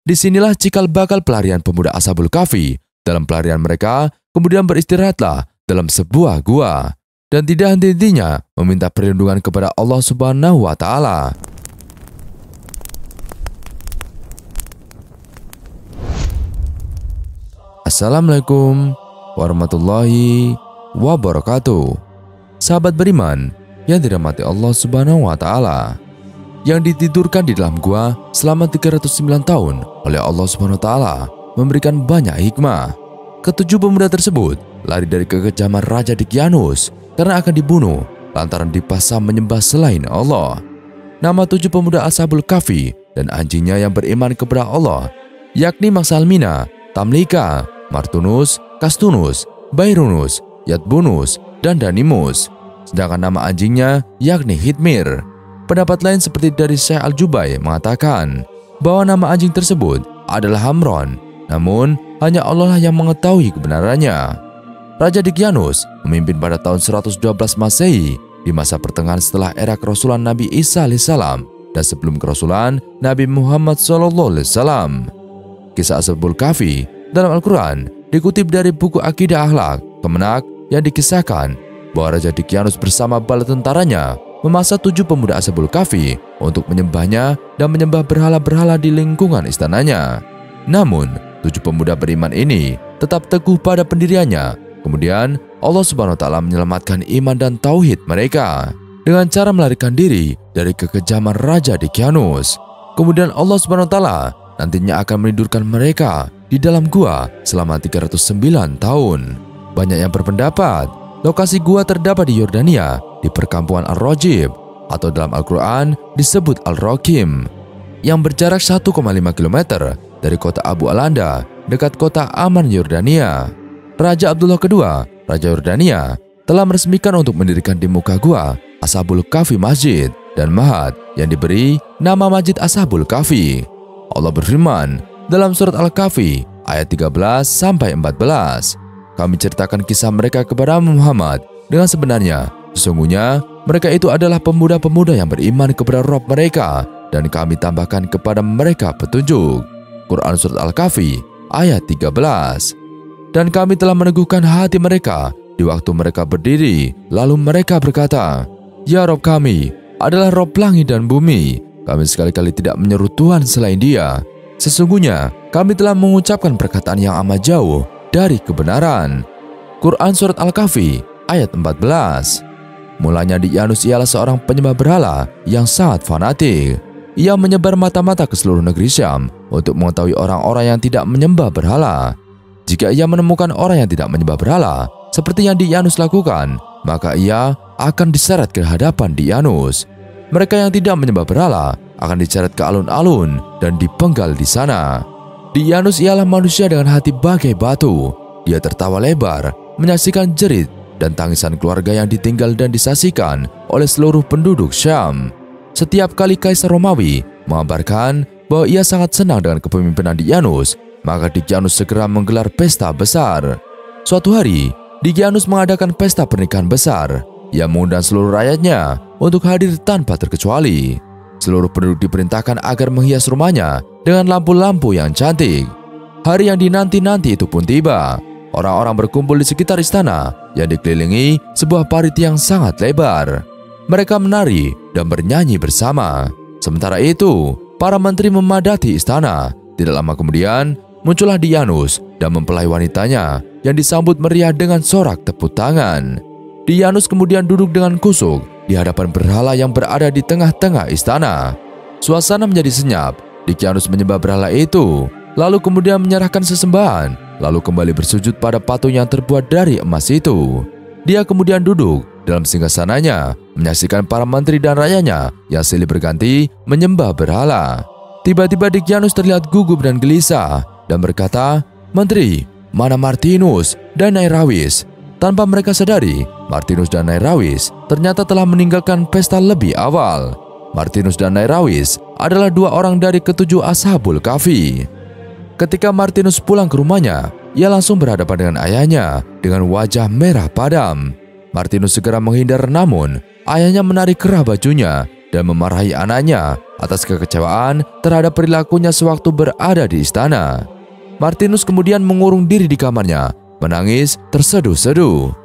Disinilah cikal bakal pelarian pemuda Ashabul Kahfi. Dalam pelarian mereka, kemudian beristirahatlah dalam sebuah gua. Dan tidak henti-hentinya meminta perlindungan kepada Allah Subhanahu wa Ta'ala. Assalamualaikum warahmatullahi wabarakatuh. Sahabat beriman yang dirahmati Allah Subhanahu wa Ta'ala, yang ditidurkan di dalam gua selama 309 tahun oleh Allah Subhanahu wa Ta'ala memberikan banyak hikmah. Ketujuh pemuda tersebut lari dari kekejaman Raja Daqyanus karena akan dibunuh lantaran dipaksa menyembah selain Allah. Nama 7 pemuda Ashabul Kahfi dan anjingnya yang beriman kepada Allah yakni Maksalmina, Tamlika, Martunus, Kastunus, Bairunus, Yatbunus, dan Danimus. Sedangkan nama anjingnya yakni Hitmir. Pendapat lain seperti dari Syekh Al-Jubai mengatakan bahwa nama anjing tersebut adalah Hamron, namun hanya Allah lah yang mengetahui kebenarannya. Raja Daqyanus memimpin pada tahun 112 Masehi di masa pertengahan setelah era kerasulan Nabi Isa alaihissalam dan sebelum kerasulan Nabi Muhammad SAW. Kisah Ashabul Kahfi dalam Al-Quran dikutip dari buku Akidah Akhlak Kemenak yang dikisahkan bahwa Raja Daqyanus bersama bala tentaranya memaksa 7 pemuda Ashabul Kahfi untuk menyembahnya dan menyembah berhala-berhala di lingkungan istananya. Namun, 7 pemuda beriman ini tetap teguh pada pendiriannya. Kemudian, Allah Subhanahu wa Ta'ala menyelamatkan iman dan tauhid mereka dengan cara melarikan diri dari kekejaman Raja Daqyanus. Kemudian Allah Subhanahu wa Ta'ala nantinya akan menidurkan mereka di dalam gua selama 309 tahun. Banyak yang berpendapat lokasi gua terdapat di Yordania, di perkampungan Al-Rajib, atau dalam Al-Quran disebut Al-Rakim, yang berjarak 1,5 km dari kota Abu Alanda, dekat kota Amman, Yordania. Raja Abdullah II, Raja Yordania, telah meresmikan untuk mendirikan di muka gua Ashabul Kahfi Masjid dan Mahad yang diberi nama Masjid Ashabul Kahfi. Allah berfirman dalam surat Al-Kahfi ayat 13-14, kami ceritakan kisah mereka kepada Muhammad dengan sebenarnya. Sesungguhnya mereka itu adalah pemuda-pemuda yang beriman kepada Rabb mereka dan kami tambahkan kepada mereka petunjuk. Quran surat Al-Kahfi ayat 13. Dan kami telah meneguhkan hati mereka di waktu mereka berdiri, lalu mereka berkata, Ya Rabb kami adalah Rabb langit dan bumi. Kami sekali-kali tidak menyeru Tuhan selain Dia. Sesungguhnya kami telah mengucapkan perkataan yang amat jauh dari kebenaran. Quran surat Al-Kahfi ayat 14. Mulanya Daqyanus ialah seorang penyembah berhala yang sangat fanatik. Ia menyebar mata-mata ke seluruh negeri Syam untuk mengetahui orang-orang yang tidak menyembah berhala. Jika ia menemukan orang yang tidak menyembah berhala seperti yang Daqyanus lakukan, maka ia akan diseret ke hadapan Daqyanus. Mereka yang tidak menyembah berhala akan diseret ke alun-alun dan dipenggal di sana. Daqyanus ialah manusia dengan hati bagai batu. Dia tertawa lebar, menyaksikan jerit dan tangisan keluarga yang ditinggal dan disaksikan oleh seluruh penduduk Syam. Setiap kali Kaisar Romawi mengabarkan bahwa ia sangat senang dengan kepemimpinan Daqyanus, maka Daqyanus segera menggelar pesta besar. Suatu hari, Daqyanus mengadakan pesta pernikahan besar. Ia mengundang seluruh rakyatnya untuk hadir tanpa terkecuali. Seluruh penduduk diperintahkan agar menghias rumahnya dengan lampu-lampu yang cantik. Hari yang dinanti-nanti itu pun tiba. Orang-orang berkumpul di sekitar istana yang dikelilingi sebuah parit yang sangat lebar. Mereka menari dan bernyanyi bersama. Sementara itu, para menteri memadati istana. Tidak lama kemudian, muncullah Daqyanus dan mempelai wanitanya yang disambut meriah dengan sorak tepuk tangan. Daqyanus kemudian duduk dengan kusuk di hadapan berhala yang berada di tengah-tengah istana. Suasana menjadi senyap. Daqyanus menyembah berhala itu, lalu kemudian menyerahkan sesembahan, lalu kembali bersujud pada patung yang terbuat dari emas itu. Dia kemudian duduk dalam singgasananya, menyaksikan para menteri dan rakyatnya yang silih berganti menyembah berhala. Tiba-tiba Daqyanus terlihat gugup dan gelisah dan berkata, Menteri, mana Martinus dan Nairawis? Tanpa mereka sadari, Martinus dan Nairawis ternyata telah meninggalkan pesta lebih awal. Martinus dan Nairawis adalah 2 orang dari ke-7 Ashabul Kahfi. Ketika Martinus pulang ke rumahnya, ia langsung berhadapan dengan ayahnya dengan wajah merah padam. Martinus segera menghindar, namun ayahnya menarik kerah bajunya dan memarahi anaknya atas kekecewaan terhadap perilakunya sewaktu berada di istana. Martinus kemudian mengurung diri di kamarnya, menangis terseduh-seduh.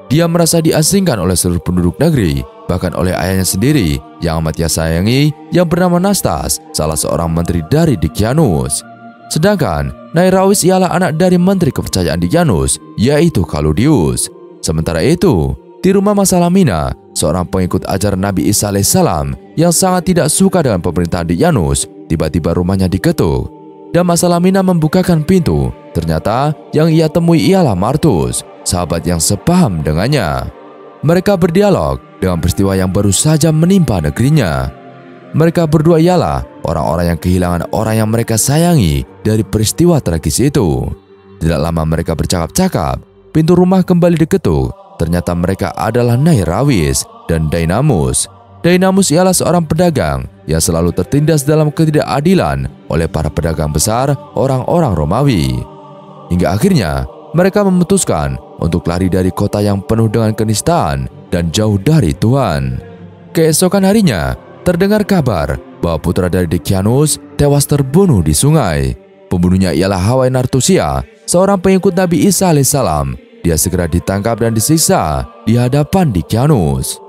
Dia merasa diasingkan oleh seluruh penduduk negeri, bahkan oleh ayahnya sendiri yang amat ia sayangi, yang bernama Nastas, salah seorang menteri dari Dikianus. Sedangkan Nairawis ialah anak dari menteri kepercayaan Dikianus, yaitu Claudius. Sementara itu, di rumah Masalamina, seorang pengikut ajaran Nabi Isa alaihissalam yang sangat tidak suka dengan pemerintahan Dikianus, tiba-tiba rumahnya diketuk. Dan Masalamina membukakan pintu. Ternyata yang ia temui ialah Martus, sahabat yang sepaham dengannya. Mereka berdialog dengan peristiwa yang baru saja menimpa negerinya. Mereka berdua ialah orang-orang yang kehilangan orang yang mereka sayangi dari peristiwa tragis itu. Tidak lama mereka bercakap-cakap, pintu rumah kembali diketuk. Ternyata mereka adalah Nairawis dan Dynamus. Dynamus ialah seorang pedagang yang selalu tertindas dalam ketidakadilan oleh para pedagang besar orang-orang Romawi. Hingga akhirnya mereka memutuskan untuk lari dari kota yang penuh dengan kenistaan dan jauh dari Tuhan. Keesokan harinya, terdengar kabar bahwa putra dari Dikianus tewas terbunuh di sungai. Pembunuhnya ialah Hawai Nartusia, seorang pengikut Nabi Isa alaihissalam. Dia segera ditangkap dan disiksa di hadapan Dikianus.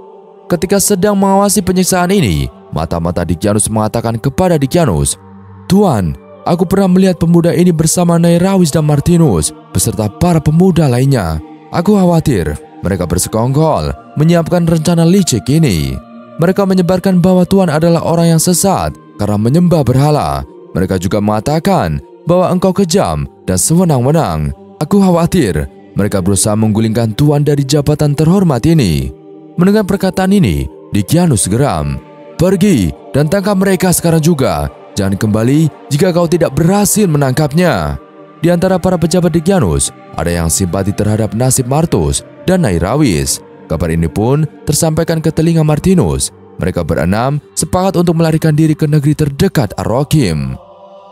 Ketika sedang mengawasi penyiksaan ini, mata-mata Dikianus mengatakan kepada Dikianus, "Tuan, aku pernah melihat pemuda ini bersama Nairawis dan Martinus beserta para pemuda lainnya. Aku khawatir mereka bersekongkol menyiapkan rencana licik ini. Mereka menyebarkan bahwa Tuhan adalah orang yang sesat karena menyembah berhala. Mereka juga mengatakan bahwa engkau kejam dan sewenang-wenang. Aku khawatir mereka berusaha menggulingkan Tuhan dari jabatan terhormat ini." Mendengar perkataan ini, Dikianus geram. "Pergi dan tangkap mereka sekarang juga. Jangan kembali jika kau tidak berhasil menangkapnya." Di antara para pejabat Dikianus, ada yang simpati terhadap nasib Martus dan Nairawis. Kabar ini pun tersampaikan ke telinga Martinus. Mereka berenam sepakat untuk melarikan diri ke negeri terdekat Ar-Rokim.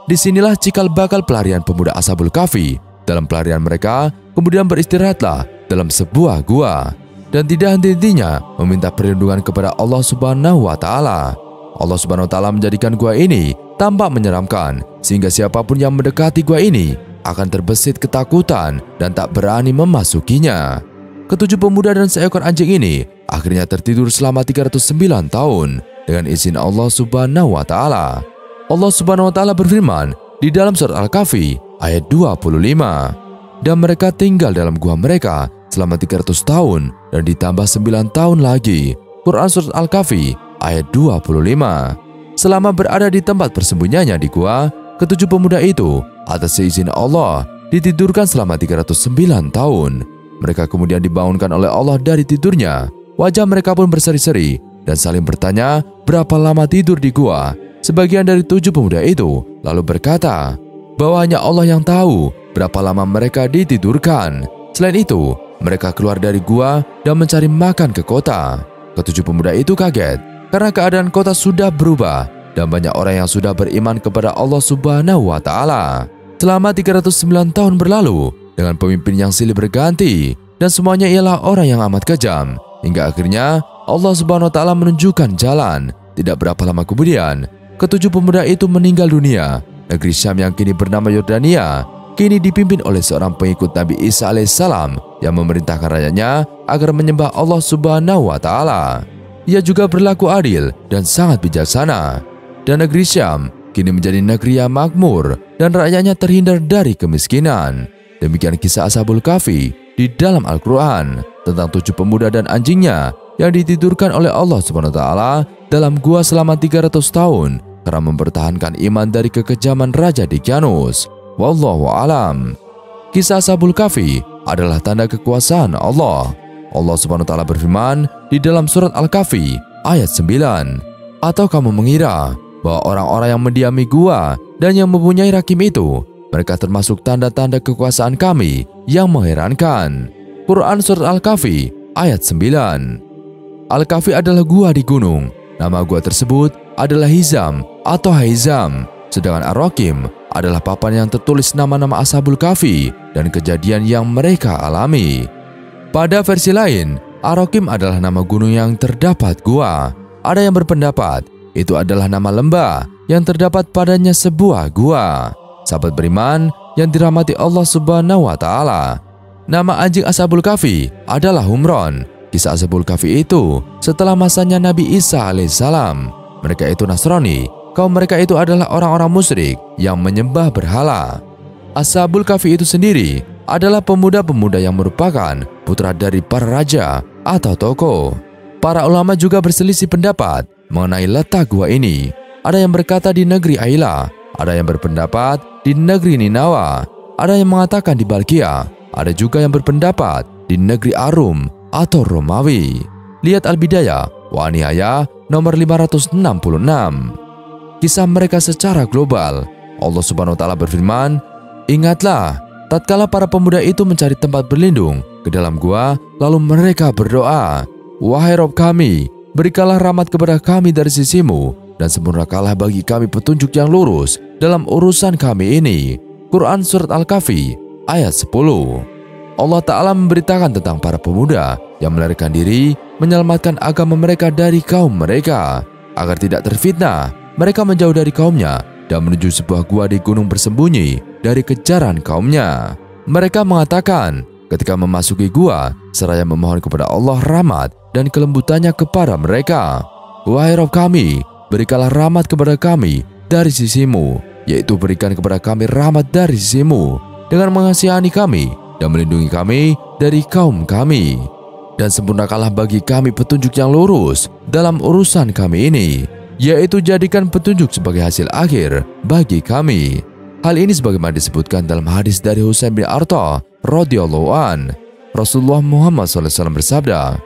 Disinilah cikal bakal pelarian pemuda Ashabul Kahfi. Dalam pelarian mereka, kemudian beristirahatlah dalam sebuah gua. Dan tidak henti-hentinya meminta perlindungan kepada Allah Subhanahu wa Ta'ala. Allah Subhanahu wa Ta'ala menjadikan gua ini tampak menyeramkan, sehingga siapapun yang mendekati gua ini akan terbesit ketakutan dan tak berani memasukinya. Ketujuh pemuda dan seekor anjing ini akhirnya tertidur selama 309 tahun dengan izin Allah Subhanahu wa Ta'ala. Allah Subhanahu wa Ta'ala berfirman di dalam surat Al-Kahfi ayat 25, "Dan mereka tinggal dalam gua mereka selama 300 tahun dan ditambah 9 tahun lagi." Quran surat Al-Kahfi ayat 25. Selama berada di tempat persembunyiannya di gua, ketujuh pemuda itu atas seizin Allah ditidurkan selama 309 tahun. Mereka kemudian dibangunkan oleh Allah dari tidurnya. Wajah mereka pun berseri-seri dan saling bertanya berapa lama tidur di gua. Sebagian dari tujuh pemuda itu lalu berkata bahwa hanya Allah yang tahu berapa lama mereka ditidurkan. Selain itu, mereka keluar dari gua dan mencari makan ke kota. Ketujuh pemuda itu kaget karena keadaan kota sudah berubah dan banyak orang yang sudah beriman kepada Allah Subhanahu wa Ta'ala. Selama 309 tahun berlalu dengan pemimpin yang silih berganti dan semuanya ialah orang yang amat kejam, hingga akhirnya Allah Subhanahu wa Ta'ala menunjukkan jalan. Tidak berapa lama kemudian, ketujuh pemuda itu meninggal dunia. Negeri Syam yang kini bernama Yordania kini dipimpin oleh seorang pengikut Nabi Isa alaihissalam yang memerintahkan rakyatnya agar menyembah Allah Subhanahu wa Ta'ala. Ia juga berlaku adil dan sangat bijaksana. Dan negeri Syam kini menjadi negeri yang makmur dan rakyatnya terhindar dari kemiskinan. Demikian kisah Ashabul Kahfi di dalam Al-Quran tentang tujuh pemuda dan anjingnya yang ditidurkan oleh Allah Subhanahu wa Ta'ala dalam gua selama 300 tahun karena mempertahankan iman dari kekejaman Raja Dikianus. Wallahu alam. Kisah Ashabul Kahfi adalah tanda kekuasaan Allah. Allah Subhanahu wa Ta'ala berfirman di dalam surat Al-Kahfi ayat 9, "Atau kamu mengira bahwa orang-orang yang mendiami gua dan yang mempunyai rakim itu, mereka termasuk tanda-tanda kekuasaan kami yang mengherankan." Quran surat Al-Kahfi ayat 9. Al-Kahfi adalah gua di gunung. Nama gua tersebut adalah Hizam atau Haizam. Sedangkan Ar-Rokim adalah papan yang tertulis nama-nama Ashabul Kahfi dan kejadian yang mereka alami. Pada versi lain, Ar-Rokim adalah nama gunung yang terdapat gua. Ada yang berpendapat itu adalah nama lembah yang terdapat padanya sebuah gua. Sahabat beriman yang dirahmati Allah Subhanahu wa Ta'ala, nama anjing Ashabul Kahfi adalah Humron. Kisah Ashabul Kahfi itu setelah masanya Nabi Isa alaihissalam. Mereka itu Nasrani. Kaum mereka itu adalah orang-orang musyrik yang menyembah berhala. Ashabul Kahfi itu sendiri adalah pemuda-pemuda yang merupakan putra dari para raja atau tokoh. Para ulama juga berselisih pendapat mengenai letak gua ini. Ada yang berkata di negeri Aila, ada yang berpendapat di negeri Ninawa, ada yang mengatakan di Balkia, ada juga yang berpendapat di negeri Arum atau Romawi. Lihat Al-Bidayah wa Nihayah nomor 566. Kisah mereka secara global. Allah Subhanahu wa Ta'ala berfirman, "Ingatlah tatkala para pemuda itu mencari tempat berlindung ke dalam gua, lalu mereka berdoa, 'Wahai Rabb kami, berikanlah rahmat kepada kami dari sisimu, dan sempurnakanlah bagi kami petunjuk yang lurus dalam urusan kami ini.'" Quran Surat Al-Kahfi ayat 10. Allah Ta'ala memberitakan tentang para pemuda yang melarikan diri menyelamatkan agama mereka dari kaum mereka. Agar tidak terfitnah, mereka menjauh dari kaumnya dan menuju sebuah gua di gunung bersembunyi dari kejaran kaumnya. Mereka mengatakan ketika memasuki gua seraya memohon kepada Allah rahmat dan kelembutannya kepada mereka, "Wahai Rabb kami, berikanlah rahmat kepada kami dari sisimu," yaitu berikan kepada kami rahmat dari sisimu dengan mengasihani kami dan melindungi kami dari kaum kami, dan sempurnakanlah bagi kami petunjuk yang lurus dalam urusan kami ini, yaitu jadikan petunjuk sebagai hasil akhir bagi kami. Hal ini sebagaimana disebutkan dalam hadis dari Husain bin Arta radhiyallahu an. Rasulullah Muhammad SAW bersabda,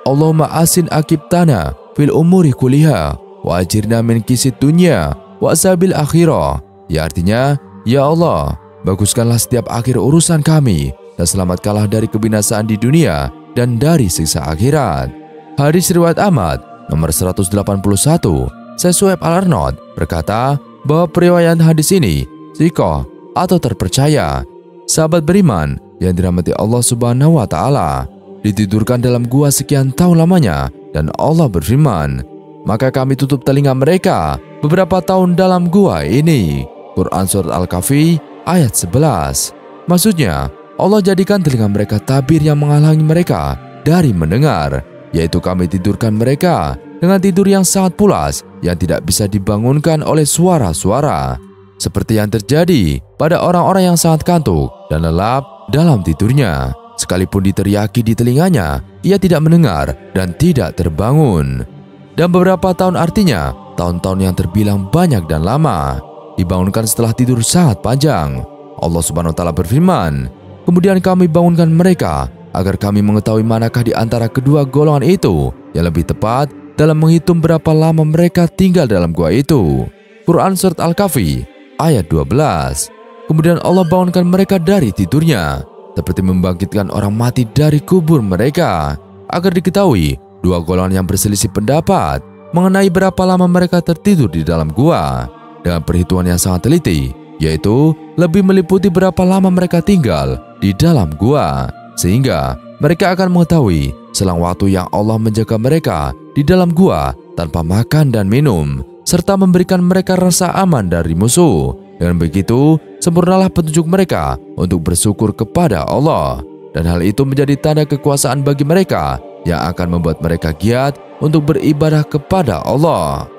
"Allahumma asin akibtana fil umuri kuliha wa ajirna min kisid dunya wa asabil akhirah." Ya artinya, ya Allah, baguskanlah setiap akhir urusan kami dan selamatkanlah dari kebinasaan di dunia dan dari siksa akhirat. Hadis riwayat Ahmad nomor 181. Syekh Al-Arnaud berkata bahwa periwayat hadis ini thiqah atau terpercaya. Sahabat beriman yang dirahmati Allah Subhanahu wa Ta'ala, ditidurkan dalam gua sekian tahun lamanya, dan Allah berfirman, "Maka kami tutup telinga mereka beberapa tahun dalam gua ini." Quran Surat Al-Kahfi ayat 11. Maksudnya, Allah jadikan telinga mereka tabir yang menghalangi mereka dari mendengar, yaitu kami tidurkan mereka dengan tidur yang sangat pulas yang tidak bisa dibangunkan oleh suara-suara, seperti yang terjadi pada orang-orang yang sangat kantuk dan lelap dalam tidurnya. Sekalipun diteriaki di telinganya, ia tidak mendengar dan tidak terbangun. Dan beberapa tahun artinya tahun-tahun yang terbilang banyak dan lama, dibangunkan setelah tidur sangat panjang. Allah Subhanahu wa Ta'ala berfirman, "Kemudian kami bangunkan mereka agar kami mengetahui manakah di antara kedua golongan itu yang lebih tepat dalam menghitung berapa lama mereka tinggal dalam gua itu." Quran Surat Al-Kahfi ayat 12. Kemudian Allah bangunkan mereka dari tidurnya, seperti membangkitkan orang mati dari kubur mereka, agar diketahui dua golongan yang berselisih pendapat mengenai berapa lama mereka tertidur di dalam gua dengan perhitungan yang sangat teliti, yaitu lebih meliputi berapa lama mereka tinggal di dalam gua, sehingga mereka akan mengetahui selang waktu yang Allah menjaga mereka di dalam gua tanpa makan dan minum, serta memberikan mereka rasa aman dari musuh. Dengan begitu, sempurnalah petunjuk mereka untuk bersyukur kepada Allah, dan hal itu menjadi tanda kekuasaan bagi mereka yang akan membuat mereka giat untuk beribadah kepada Allah.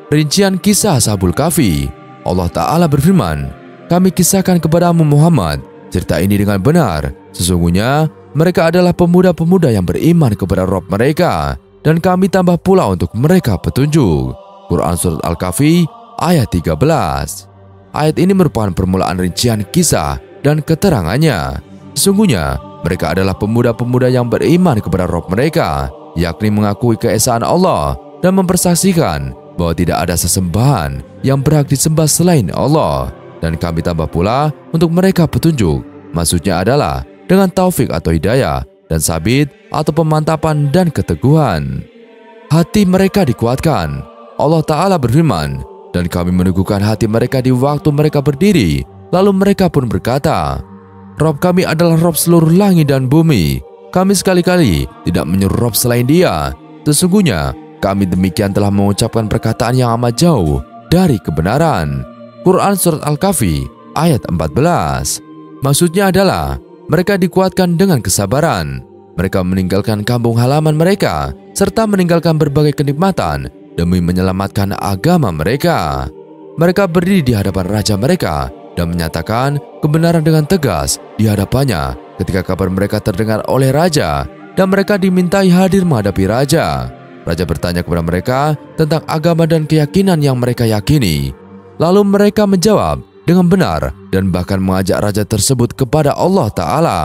Rincian kisah Ashabul Kahfi. Allah Ta'ala berfirman, "Kami kisahkan kepadamu Muhammad cerita ini dengan benar. Sesungguhnya mereka adalah pemuda-pemuda yang beriman kepada Rabb mereka, dan kami tambah pula untuk mereka petunjuk." Quran Surat Al-Kahfi ayat 13. Ayat ini merupakan permulaan rincian kisah dan keterangannya. Sesungguhnya mereka adalah pemuda-pemuda yang beriman kepada Rabb mereka, yakni mengakui keesaan Allah dan mempersaksikan bahwa tidak ada sesembahan yang berhak disembah selain Allah, dan kami tambah pula untuk mereka petunjuk. Maksudnya adalah dengan taufik atau hidayah, dan sabit atau pemantapan dan keteguhan. Hati mereka dikuatkan. Allah Ta'ala berfirman, "Dan kami meneguhkan hati mereka di waktu mereka berdiri, lalu mereka pun berkata, Rabb kami adalah Rabb seluruh langit dan bumi. Kami sekali-kali tidak menyuruh Rabb selain Dia. Sesungguhnya kami demikian telah mengucapkan perkataan yang amat jauh dari kebenaran. Quran Surat Al-Kahfi ayat 14. Maksudnya adalah mereka dikuatkan dengan kesabaran. Mereka meninggalkan kampung halaman mereka serta meninggalkan berbagai kenikmatan demi menyelamatkan agama mereka. Mereka berdiri di hadapan raja mereka dan menyatakan kebenaran dengan tegas di hadapannya ketika kabar mereka terdengar oleh raja dan mereka dimintai hadir menghadapi raja. Raja bertanya kepada mereka tentang agama dan keyakinan yang mereka yakini. Lalu mereka menjawab dengan benar dan bahkan mengajak raja tersebut kepada Allah Ta'ala.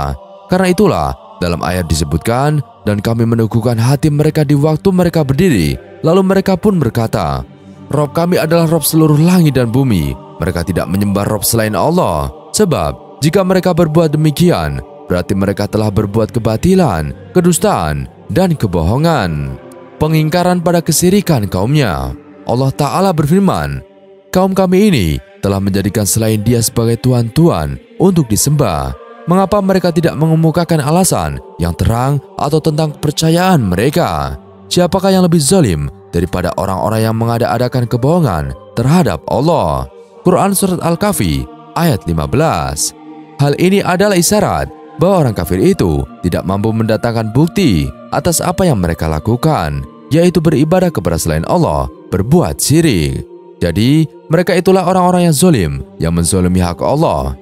Karena itulah dalam ayat disebutkan, dan kami meneguhkan hati mereka di waktu mereka berdiri. Lalu mereka pun berkata, Rob kami adalah Rob seluruh langit dan bumi. Mereka tidak menyembah Rob selain Allah. Sebab jika mereka berbuat demikian, berarti mereka telah berbuat kebatilan, kedustaan, dan kebohongan. Pengingkaran pada kesirikan kaumnya. Allah Ta'ala berfirman, kaum kami ini telah menjadikan selain Dia sebagai Tuhan-Tuhan untuk disembah. Mengapa mereka tidak mengemukakan alasan yang terang atau tentang kepercayaan mereka? Siapakah yang lebih zalim daripada orang-orang yang mengada-adakan kebohongan terhadap Allah? Quran Surat Al-Kahfi ayat 15. Hal ini adalah isyarat bahwa orang kafir itu tidak mampu mendatangkan bukti atas apa yang mereka lakukan, yaitu beribadah kepada selain Allah, berbuat syirik. Jadi, mereka itulah orang-orang yang zalim, yang menzalimi hak Allah,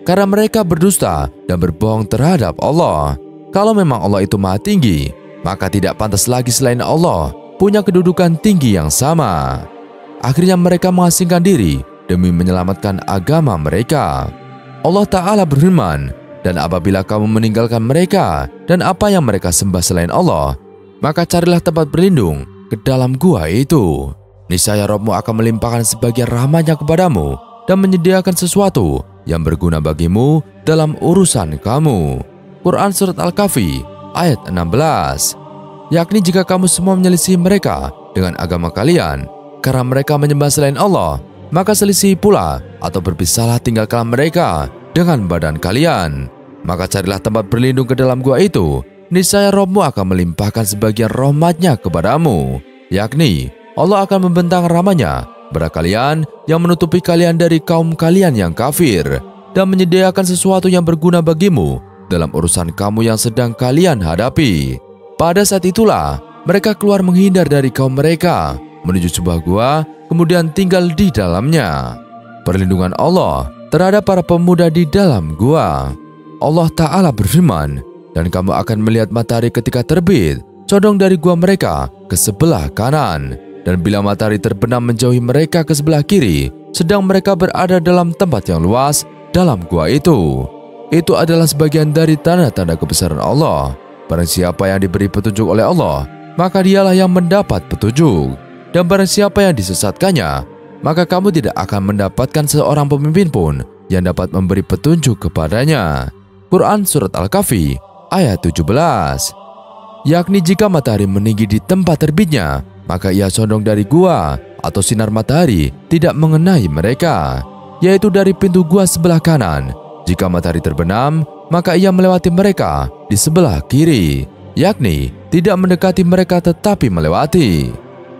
karena mereka berdusta dan berbohong terhadap Allah. Kalau memang Allah itu maha tinggi, maka tidak pantas lagi selain Allah punya kedudukan tinggi yang sama. Akhirnya mereka mengasingkan diri demi menyelamatkan agama mereka. Allah Ta'ala berfirman, dan apabila kamu meninggalkan mereka dan apa yang mereka sembah selain Allah, maka carilah tempat berlindung ke dalam gua itu. Niscaya Rabb-Mu akan melimpahkan sebagian rahmat-Nya kepadamu dan menyediakan sesuatu yang berguna bagimu dalam urusan kamu. Quran Surat Al-Kahfi ayat 16. Yakni jika kamu semua menyelisihi mereka dengan agama kalian karena mereka menyembah selain Allah, maka selisihi pula atau berpisahlah tinggalkanlah mereka dengan badan kalian. Maka carilah tempat berlindung ke dalam gua itu. Niscaya Rabb-Mu akan melimpahkan sebagian rahmat-Nya kepadamu, yakni Allah akan membentang rahmat-Nya kepada kalian yang menutupi kalian dari kaum kalian yang kafir dan menyediakan sesuatu yang berguna bagimu dalam urusan kamu yang sedang kalian hadapi. Pada saat itulah mereka keluar menghindar dari kaum mereka menuju sebuah gua, kemudian tinggal di dalamnya. Perlindungan Allah terhadap para pemuda di dalam gua. Allah Ta'ala berfirman, dan kamu akan melihat matahari ketika terbit condong dari gua mereka ke sebelah kanan, dan bila matahari terbenam menjauhi mereka ke sebelah kiri, sedang mereka berada dalam tempat yang luas dalam gua itu. Itu adalah sebagian dari tanda-tanda kebesaran Allah. Barang siapa yang diberi petunjuk oleh Allah, maka dialah yang mendapat petunjuk. Dan barang siapa yang disesatkannya, maka kamu tidak akan mendapatkan seorang pemimpin pun yang dapat memberi petunjuk kepadanya. Quran Surat Al-Kahfi ayat 17. Yakni jika matahari meninggi di tempat terbitnya, maka ia condong dari gua atau sinar matahari tidak mengenai mereka, yaitu dari pintu gua sebelah kanan. Jika matahari terbenam, maka ia melewati mereka di sebelah kiri, yakni tidak mendekati mereka tetapi melewati.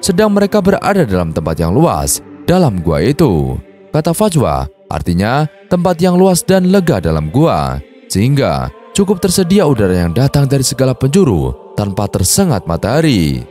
Sedang mereka berada dalam tempat yang luas dalam gua itu. Kata fajwa artinya tempat yang luas dan lega dalam gua, sehingga cukup tersedia udara yang datang dari segala penjuru tanpa tersengat matahari.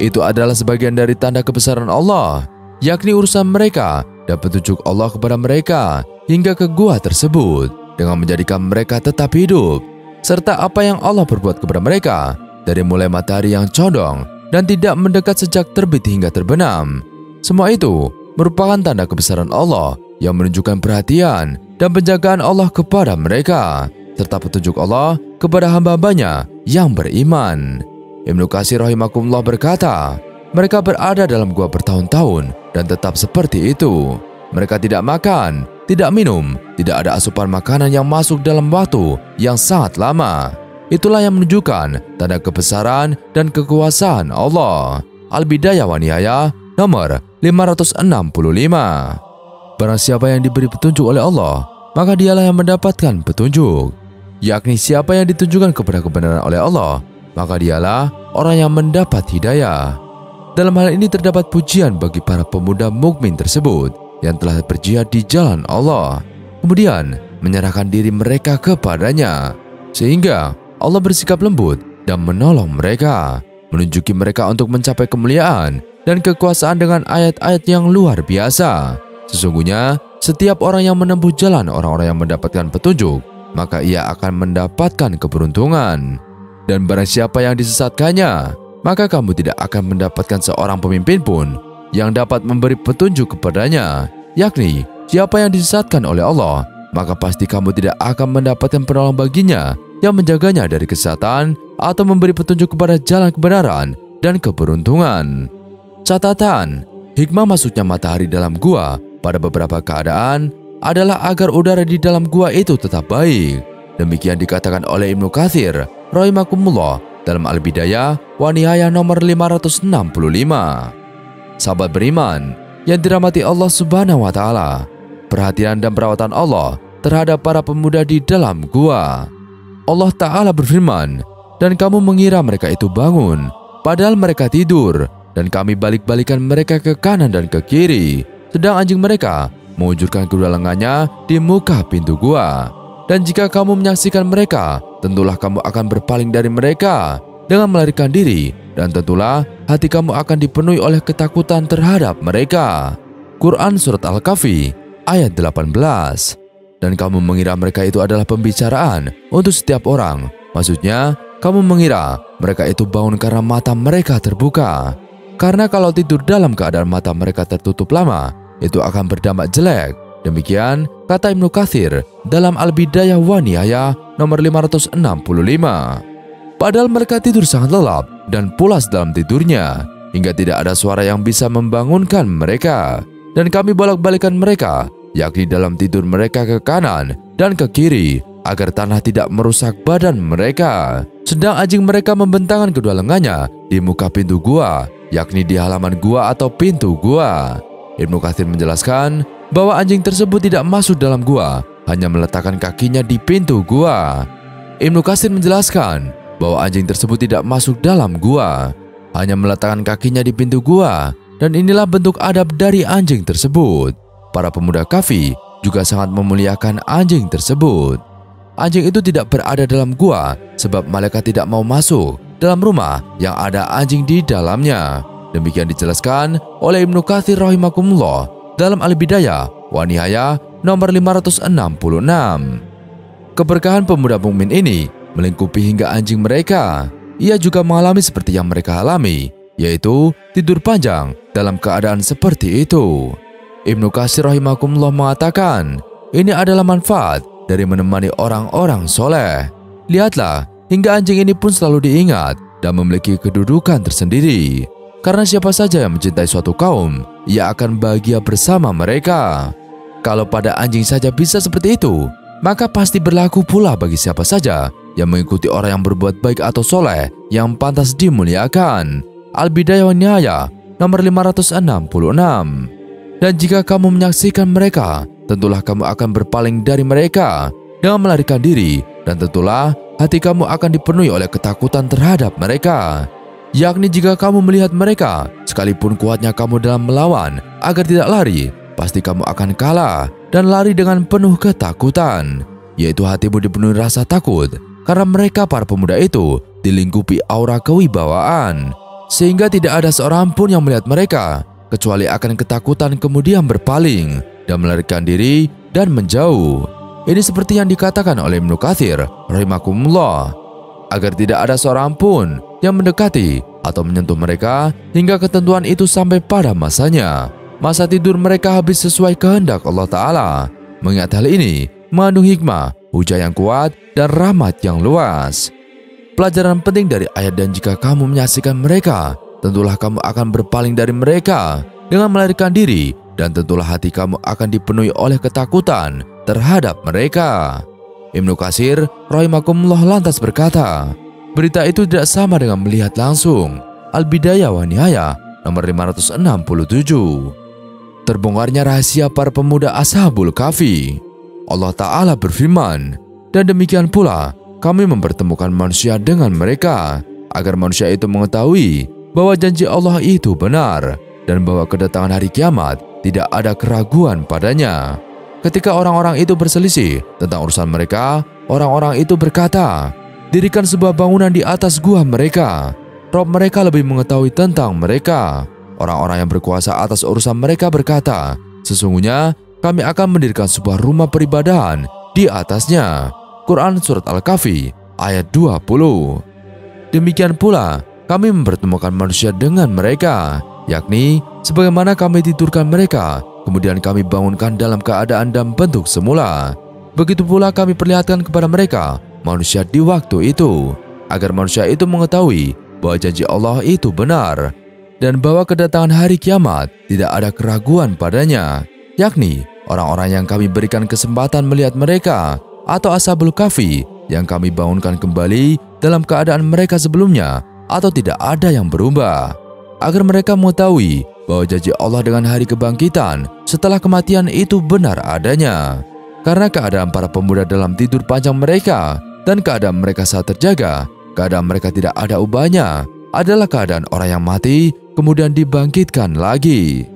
Itu adalah sebagian dari tanda kebesaran Allah, yakni urusan mereka dan petunjuk Allah kepada mereka hingga ke gua tersebut dengan menjadikan mereka tetap hidup, serta apa yang Allah perbuat kepada mereka dari mulai matahari yang condong dan tidak mendekat sejak terbit hingga terbenam. Semua itu merupakan tanda kebesaran Allah yang menunjukkan perhatian dan penjagaan Allah kepada mereka, serta petunjuk Allah kepada hamba-hambanya yang beriman. Ibnu Katsir rahimakumullah berkata, mereka berada dalam gua bertahun-tahun dan tetap seperti itu. Mereka tidak makan, tidak minum, tidak ada asupan makanan yang masuk dalam waktu yang sangat lama. Itulah yang menunjukkan tanda kebesaran dan kekuasaan Allah. Al-Bidayah wa Nihayah nomor 565. Barang siapa yang diberi petunjuk oleh Allah, maka dialah yang mendapatkan petunjuk. Yakni siapa yang ditunjukkan kepada kebenaran oleh Allah, maka dialah orang yang mendapat hidayah. Dalam hal ini terdapat pujian bagi para pemuda mukmin tersebut yang telah berjihad di jalan Allah, kemudian menyerahkan diri mereka kepadanya, sehingga Allah bersikap lembut dan menolong mereka, menunjuki mereka untuk mencapai kemuliaan dan kekuasaan dengan ayat-ayat yang luar biasa. Sesungguhnya, setiap orang yang menempuh jalan orang-orang yang mendapatkan petunjuk, maka ia akan mendapatkan keberuntungan. Dan barang siapa yang disesatkannya, maka kamu tidak akan mendapatkan seorang pemimpin pun yang dapat memberi petunjuk kepadanya, yakni siapa yang disesatkan oleh Allah, maka pasti kamu tidak akan mendapatkan penolong baginya yang menjaganya dari kesesatan atau memberi petunjuk kepada jalan kebenaran dan keberuntungan. Catatan, hikmah masuknya matahari dalam gua pada beberapa keadaan adalah agar udara di dalam gua itu tetap baik. Demikian dikatakan oleh Ibnu Katsir rahimakumullah dalam Al-Bidayah wa Nihayah nomor 565. Sahabat beriman yang dirahmati Allah Subhanahu wa taala, perhatian dan perawatan Allah terhadap para pemuda di dalam gua. Allah Ta'ala berfirman, "Dan kamu mengira mereka itu bangun, padahal mereka tidur, dan kami balik-balikan mereka ke kanan dan ke kiri, sedang anjing mereka mengunjurkan kedua lengannya di muka pintu gua. Dan jika kamu menyaksikan mereka, tentulah kamu akan berpaling dari mereka dengan melarikan diri, dan tentulah hati kamu akan dipenuhi oleh ketakutan terhadap mereka." Quran Surat Al-Kahfi ayat 18. Dan kamu mengira mereka itu adalah pembicaraan untuk setiap orang. Maksudnya, kamu mengira mereka itu bangun karena mata mereka terbuka. Karena kalau tidur dalam keadaan mata mereka tertutup lama, itu akan berdampak jelek. Demikian kata Ibnu Katsir dalam Al-Bidayah wa Nihayah nomor 565. Padahal mereka tidur sangat lelap dan pulas dalam tidurnya, hingga tidak ada suara yang bisa membangunkan mereka. Dan kami bolak-balikan mereka, yakni dalam tidur mereka ke kanan dan ke kiri, agar tanah tidak merusak badan mereka. Sedang anjing mereka membentangkan kedua lengannya di muka pintu gua, yakni di halaman gua atau pintu gua. Ibnu Katsir menjelaskan bahwa anjing tersebut tidak masuk dalam gua, hanya meletakkan kakinya di pintu gua. Ibnu Katsir menjelaskan bahwa anjing tersebut tidak masuk dalam gua, hanya meletakkan kakinya di pintu gua, dan inilah bentuk adab dari anjing tersebut. Para pemuda Kahfi juga sangat memuliakan anjing tersebut. Anjing itu tidak berada dalam gua sebab malaikat tidak mau masuk dalam rumah yang ada anjing di dalamnya. Demikian dijelaskan oleh Ibnu Katsir rahimakumullah dalam Al-Bidayah wa Nihayah nomor 566. Keberkahan pemuda mukmin ini melingkupi hingga anjing mereka. Ia juga mengalami seperti yang mereka alami, yaitu tidur panjang dalam keadaan seperti itu. Ibnu Katsir rahimakumullah mengatakan, ini adalah manfaat dari menemani orang-orang soleh. Lihatlah, hingga anjing ini pun selalu diingat dan memiliki kedudukan tersendiri. Karena siapa saja yang mencintai suatu kaum, ia akan bahagia bersama mereka. Kalau pada anjing saja bisa seperti itu, maka pasti berlaku pula bagi siapa saja yang mengikuti orang yang berbuat baik atau soleh yang pantas dimuliakan. Al-Bidayah wa Nihayah nomor 566. Dan jika kamu menyaksikan mereka, tentulah kamu akan berpaling dari mereka dengan melarikan diri, dan tentulah hati kamu akan dipenuhi oleh ketakutan terhadap mereka. Yakni jika kamu melihat mereka, sekalipun kuatnya kamu dalam melawan agar tidak lari, pasti kamu akan kalah dan lari dengan penuh ketakutan, yaitu hatimu dipenuhi rasa takut karena mereka para pemuda itu dilingkupi aura kewibawaan, sehingga tidak ada seorang pun yang melihat mereka kecuali akan ketakutan kemudian berpaling dan melarikan diri dan menjauh. Ini seperti yang dikatakan oleh Ibnu Katsir rahimakumullah, agar tidak ada seorang pun yang mendekati atau menyentuh mereka hingga ketentuan itu sampai pada masanya. Masa tidur mereka habis sesuai kehendak Allah Ta'ala. Mengingat hal ini mengandung hikmah, hujah yang kuat, dan rahmat yang luas. Pelajaran penting dari ayat "dan jika kamu menyaksikan mereka, tentulah kamu akan berpaling dari mereka dengan melarikan diri, dan tentulah hati kamu akan dipenuhi oleh ketakutan terhadap mereka." Ibnu Katsir rahimakumullah lantas berkata, berita itu tidak sama dengan melihat langsung. Al-Bidayah wa Nihayah nomor 567. Terbongkarnya rahasia para pemuda Ashabul Kahfi. Allah Ta'ala berfirman, dan demikian pula kami mempertemukan manusia dengan mereka, agar manusia itu mengetahui bahwa janji Allah itu benar dan bahwa kedatangan hari kiamat tidak ada keraguan padanya. Ketika orang-orang itu berselisih tentang urusan mereka, orang-orang itu berkata, "Dirikan sebuah bangunan di atas gua mereka. Rob mereka lebih mengetahui tentang mereka." Orang-orang yang berkuasa atas urusan mereka berkata, "Sesungguhnya kami akan mendirikan sebuah rumah peribadahan di atasnya." Quran Surat Al-Kahfi ayat 20. Demikian pula kami mempertemukan manusia dengan mereka, yakni sebagaimana kami tidurkan mereka, kemudian kami bangunkan dalam keadaan dan bentuk semula. Begitu pula kami perlihatkan kepada mereka manusia di waktu itu, agar manusia itu mengetahui bahwa janji Allah itu benar dan bahwa kedatangan hari kiamat tidak ada keraguan padanya, yakni orang-orang yang kami berikan kesempatan melihat mereka, atau Ashabul Kahfi yang kami bangunkan kembali dalam keadaan mereka sebelumnya atau tidak ada yang berubah, agar mereka mengetahui bahwa janji Allah dengan hari kebangkitan setelah kematian itu benar adanya. Karena keadaan para pemuda dalam tidur panjang mereka dan keadaan mereka saat terjaga, keadaan mereka tidak ada ubahnya adalah keadaan orang yang mati kemudian dibangkitkan lagi.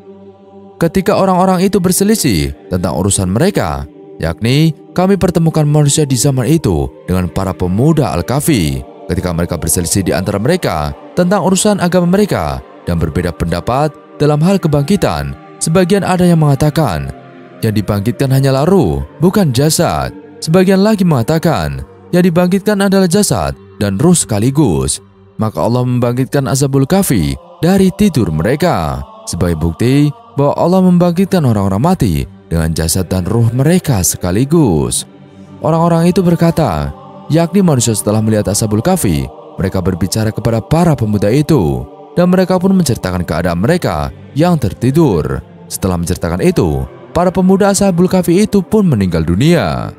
Ketika orang-orang itu berselisih tentang urusan mereka, yakni kami pertemukan manusia di zaman itu dengan para pemuda Al-Kahfi. Ketika mereka berselisih di antara mereka tentang urusan agama mereka dan berbeda pendapat dalam hal kebangkitan, sebagian ada yang mengatakan yang dibangkitkan hanyalah ruh, bukan jasad. Sebagian lagi mengatakan yang dibangkitkan adalah jasad dan ruh sekaligus. Maka Allah membangkitkan Ashabul Kahfi dari tidur mereka sebagai bukti bahwa Allah membangkitkan orang-orang mati dengan jasad dan ruh mereka sekaligus. Orang-orang itu berkata, yakni manusia setelah melihat Ashabul Kahfi, mereka berbicara kepada para pemuda itu, dan mereka pun menceritakan keadaan mereka yang tertidur. Setelah menceritakan itu, para pemuda Ashabul Kahfi itu pun meninggal dunia.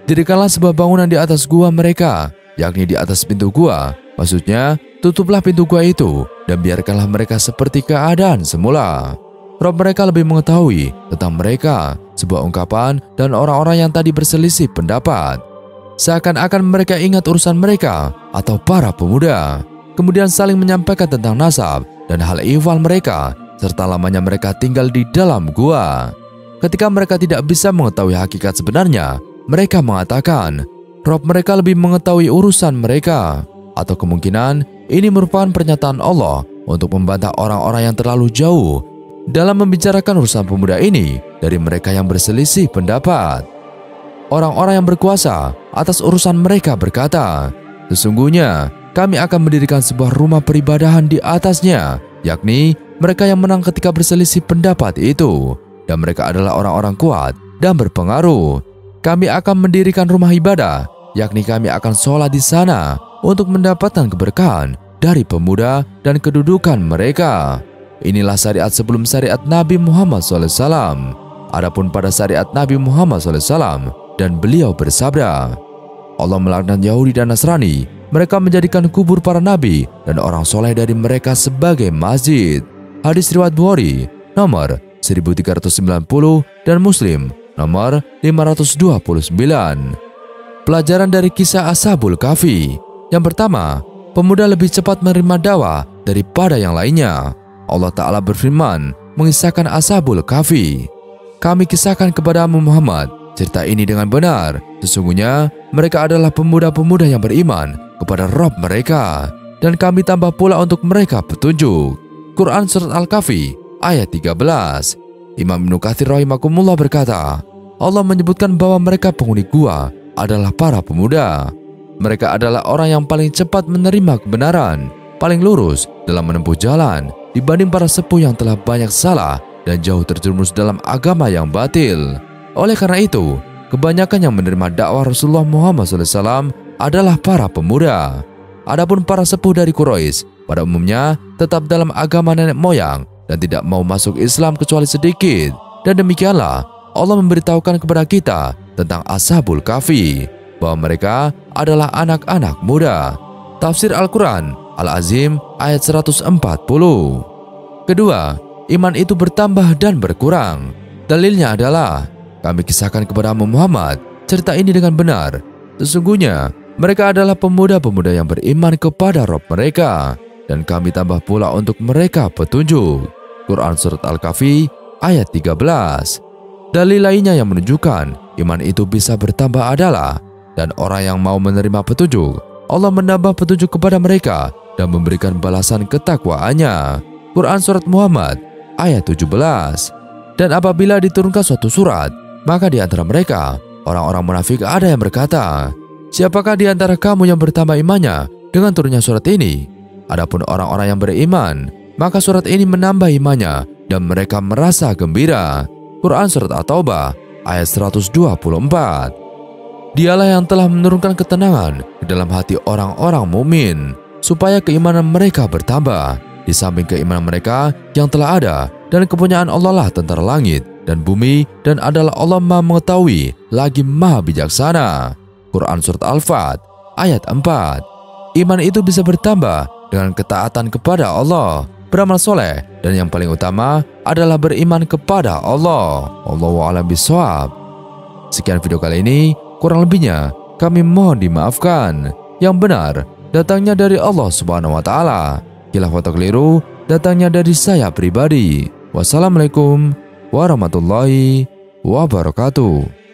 Dirikanlah sebuah bangunan di atas gua mereka, yakni di atas pintu gua. Maksudnya, tutuplah pintu gua itu dan biarkanlah mereka seperti keadaan semula. Rob mereka lebih mengetahui tentang mereka, sebuah ungkapan dan orang-orang yang tadi berselisih pendapat. Seakan-akan mereka ingat urusan mereka atau para pemuda, kemudian saling menyampaikan tentang nasab dan hal ihwal mereka, serta lamanya mereka tinggal di dalam gua. Ketika mereka tidak bisa mengetahui hakikat sebenarnya, mereka mengatakan, Rob mereka lebih mengetahui urusan mereka. Atau kemungkinan ini merupakan pernyataan Allah untuk membantah orang-orang yang terlalu jauh dalam membicarakan urusan pemuda ini dari mereka yang berselisih pendapat. Orang-orang yang berkuasa atas urusan mereka berkata, "Sesungguhnya kami akan mendirikan sebuah rumah peribadahan di atasnya," yakni mereka yang menang ketika berselisih pendapat itu, dan mereka adalah orang-orang kuat dan berpengaruh. Kami akan mendirikan rumah ibadah, yakni kami akan sholat di sana untuk mendapatkan keberkahan dari pemuda dan kedudukan mereka. Inilah syariat sebelum syariat Nabi Muhammad SAW. Adapun pada syariat Nabi Muhammad SAW, dan beliau bersabda, Allah melaknat Yahudi dan Nasrani. Mereka menjadikan kubur para nabi dan orang soleh dari mereka sebagai masjid. Hadis riwayat Bukhari nomor 1390 dan Muslim nomor 529. Pelajaran dari kisah Ashabul Kahfi. Yang pertama, pemuda lebih cepat menerima dakwah daripada yang lainnya. Allah Ta'ala berfirman mengisahkan Ashabul Kahfi. Kami kisahkan kepadamu Muhammad cerita ini dengan benar. Sesungguhnya mereka adalah pemuda-pemuda yang beriman kepada Rabb mereka, dan kami tambah pula untuk mereka petunjuk. Quran Surat Al-Kahfi ayat 13. Imam Ibnu Katsir rahimakumullah berkata, Allah menyebutkan bahwa mereka penghuni gua adalah para pemuda. Mereka adalah orang yang paling cepat menerima kebenaran, paling lurus dalam menempuh jalan dibanding para sepuh yang telah banyak salah dan jauh terjerumus dalam agama yang batil. Oleh karena itu, kebanyakan yang menerima dakwah Rasulullah Muhammad SAW adalah para pemuda. Adapun para sepuh dari Quraisy pada umumnya tetap dalam agama nenek moyang dan tidak mau masuk Islam kecuali sedikit. Dan demikianlah Allah memberitahukan kepada kita tentang Ashabul Kahfi, bahwa mereka adalah anak-anak muda. Tafsir Al-Quran Al-Azim ayat 140. Kedua, iman itu bertambah dan berkurang. Dalilnya adalah, kami kisahkan kepada Muhammad cerita ini dengan benar. Sesungguhnya mereka adalah pemuda-pemuda yang beriman kepada Rabb mereka, dan kami tambah pula untuk mereka petunjuk. Quran Surat Al-Kahfi ayat 13. Dalil lainnya yang menunjukkan iman itu bisa bertambah adalah, dan orang yang mau menerima petunjuk, Allah menambah petunjuk kepada mereka dan memberikan balasan ketakwaannya. Quran Surat Muhammad ayat 17. Dan apabila diturunkan suatu surat, maka di antara mereka orang-orang munafik ada yang berkata, "Siapakah di antara kamu yang bertambah imannya dengan turunnya surat ini?" Adapun orang-orang yang beriman, maka surat ini menambah imannya dan mereka merasa gembira. Quran Surat At-Taubah ayat 124. Dialah yang telah menurunkan ketenangan ke dalam hati orang-orang mukmin supaya keimanan mereka bertambah, di samping keimanan mereka yang telah ada, dan kepunyaan Allah lah tentara langit dan bumi, dan adalah Allah Maha mengetahui lagi Maha bijaksana. Quran Surat Al-Fat ayat 4. Iman itu bisa bertambah dengan ketaatan kepada Allah, beramal soleh, dan yang paling utama adalah beriman kepada Allah. Allahu a'lam bishawab. Sekian video kali ini, kurang lebihnya kami mohon dimaafkan. Yang benar datangnya dari Allah Subhanahu wa taala. Khilaf atau keliru datangnya dari saya pribadi. Wassalamualaikum warahmatullahi wabarakatuh.